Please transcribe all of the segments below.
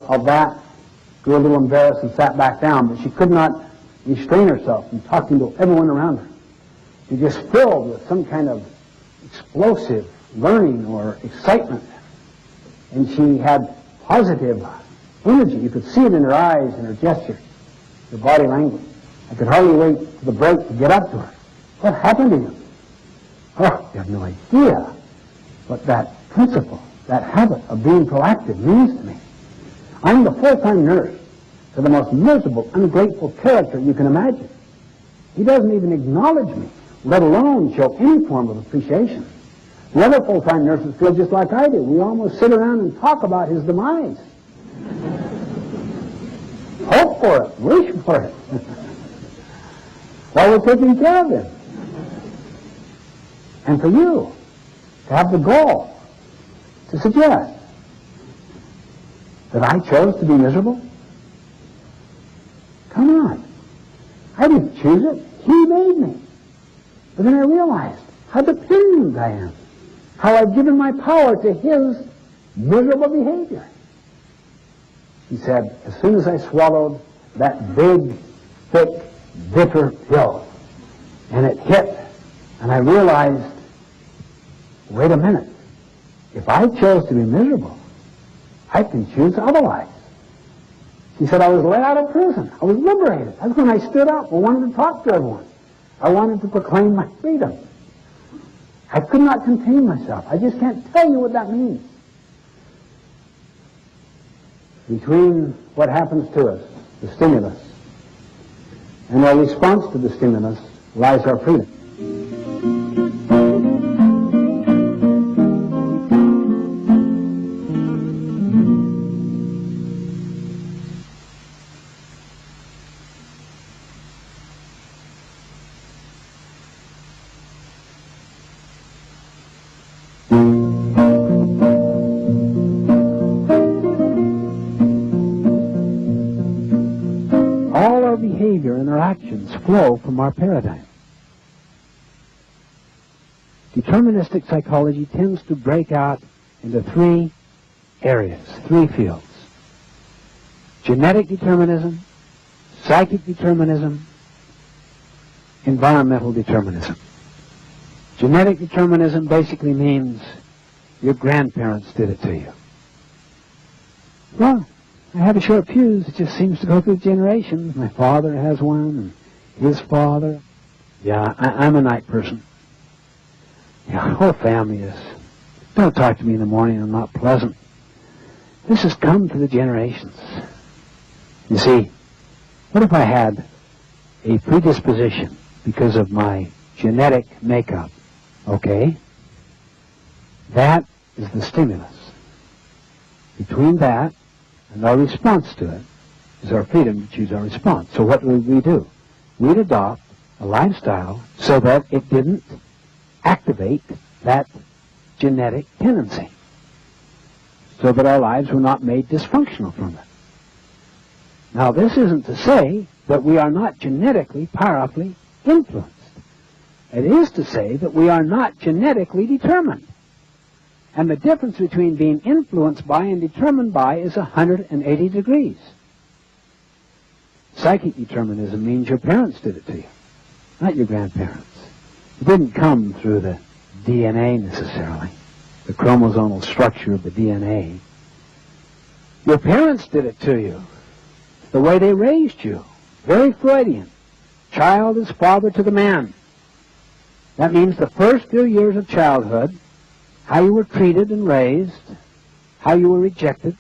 of that, grew a little embarrassed and sat back down, but she could not restrain herself from talking to everyone around her. She just filled with some kind of explosive learning or excitement. And she had positive energy. You could see it in her eyes and her gestures, her body language. I could hardly wait for the break to get up to her. What happened to you? Oh, you have no idea what that principle, that habit of being proactive means to me. I'm the full-time nurse to the most miserable, ungrateful character you can imagine. He doesn't even acknowledge me, let alone show any form of appreciation. The other full-time nurses feel just like I do. We almost sit around and talk about his demise. Hope for it, wish for it. While we're taking care of him. And for you to have the gall to suggest that I chose to be miserable? Come on. I didn't choose it. He made me. But then I realized how dependent I am, how I've given my power to his miserable behavior. He said, as soon as I swallowed that big, thick, bitter pill, and it hit, and I realized, wait a minute, if I chose to be miserable, I can choose otherwise. He said, I was let out of prison. I was liberated. That's when I stood up. I wanted to talk to everyone. I wanted to proclaim my freedom. I could not contain myself. I just can't tell you what that means. Between what happens to us, the stimulus, and our response to the stimulus lies our freedom. Behavior and our actions flow from our paradigm. Deterministic psychology tends to break out into three areas, three fields. Genetic determinism, psychic determinism, environmental determinism. Genetic determinism basically means your grandparents did it to you. Well, I have a short fuse. It just seems to go through generations. My father has one, and his father. Yeah, I'm a night person. Yeah, the whole family is. Don't talk to me in the morning. I'm not pleasant. This has come to the generations. You see, what if I had a predisposition because of my genetic makeup? Okay? That is the stimulus. Between that and our response to it is our freedom to choose our response. So what would we do? We'd adopt a lifestyle so that it didn't activate that genetic tendency, so that our lives were not made dysfunctional from it. Now, this isn't to say that we are not genetically powerfully influenced. It is to say that we are not genetically determined. And the difference between being influenced by and determined by is 180 degrees. Psychic determinism means your parents did it to you, not your grandparents. It didn't come through the DNA necessarily, the chromosomal structure of the DNA. Your parents did it to you, the way they raised you. Very Freudian. Child is father to the man. That means the first few years of childhood, how you were treated and raised, how you were rejected,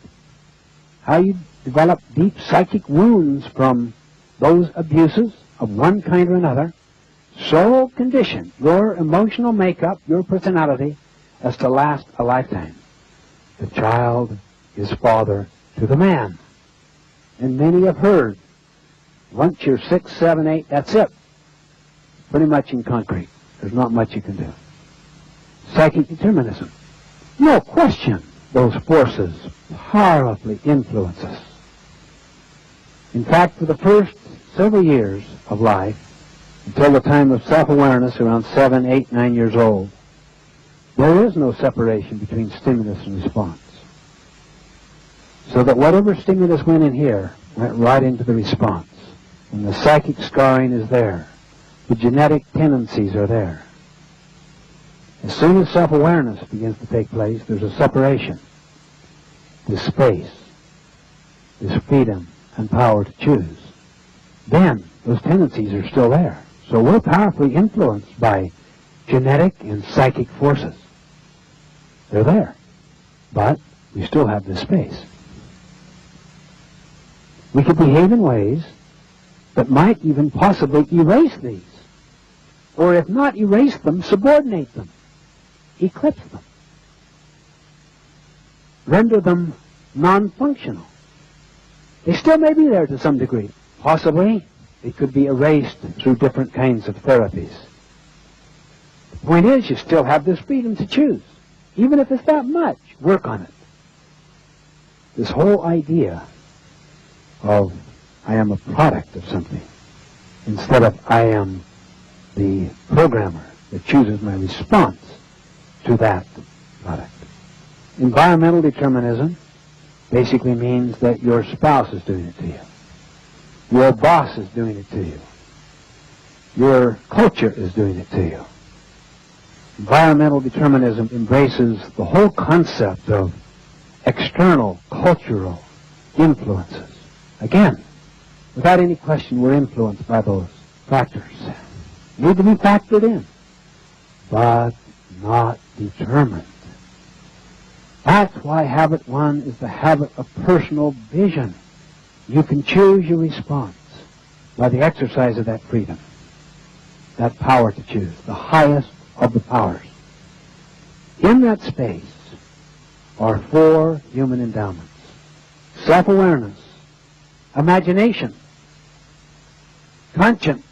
how you developed deep psychic wounds from those abuses of one kind or another, so conditioned your emotional makeup, your personality, as to last a lifetime. The child is father to the man. And many have heard, once you're 6, 7, 8, that's it. Pretty much in concrete. There's not much you can do. Psychic determinism. No question those forces powerfully influence us. In fact, for the first several years of life, until the time of self-awareness around 7, 8, 9 years old, there is no separation between stimulus and response. So that whatever stimulus went in here went right into the response. And the psychic scarring is there. The genetic tendencies are there. As soon as self-awareness begins to take place, there's a separation. This space, this freedom and power to choose. Then those tendencies are still there. So we're powerfully influenced by genetic and psychic forces. They're there. But we still have this space. We could behave in ways that might even possibly erase these. Or if not erase them, subordinate them. Eclipse them. Render them non-functional. They still may be there to some degree. Possibly it could be erased through different kinds of therapies. The point is, you still have this freedom to choose. Even if it's that much, work on it. This whole idea of I am a product of something instead of I am the programmer that chooses my response to that product. Environmental determinism basically means that your spouse is doing it to you. Your boss is doing it to you. Your culture is doing it to you. Environmental determinism embraces the whole concept of external cultural influences. Again, without any question, we're influenced by those factors. Need to be factored in, but not determined. That's why habit 1 is the habit of personal vision. You can choose your response by the exercise of that freedom, that power to choose, the highest of the powers. In that space are 4 human endowments: self-awareness, imagination, conscience,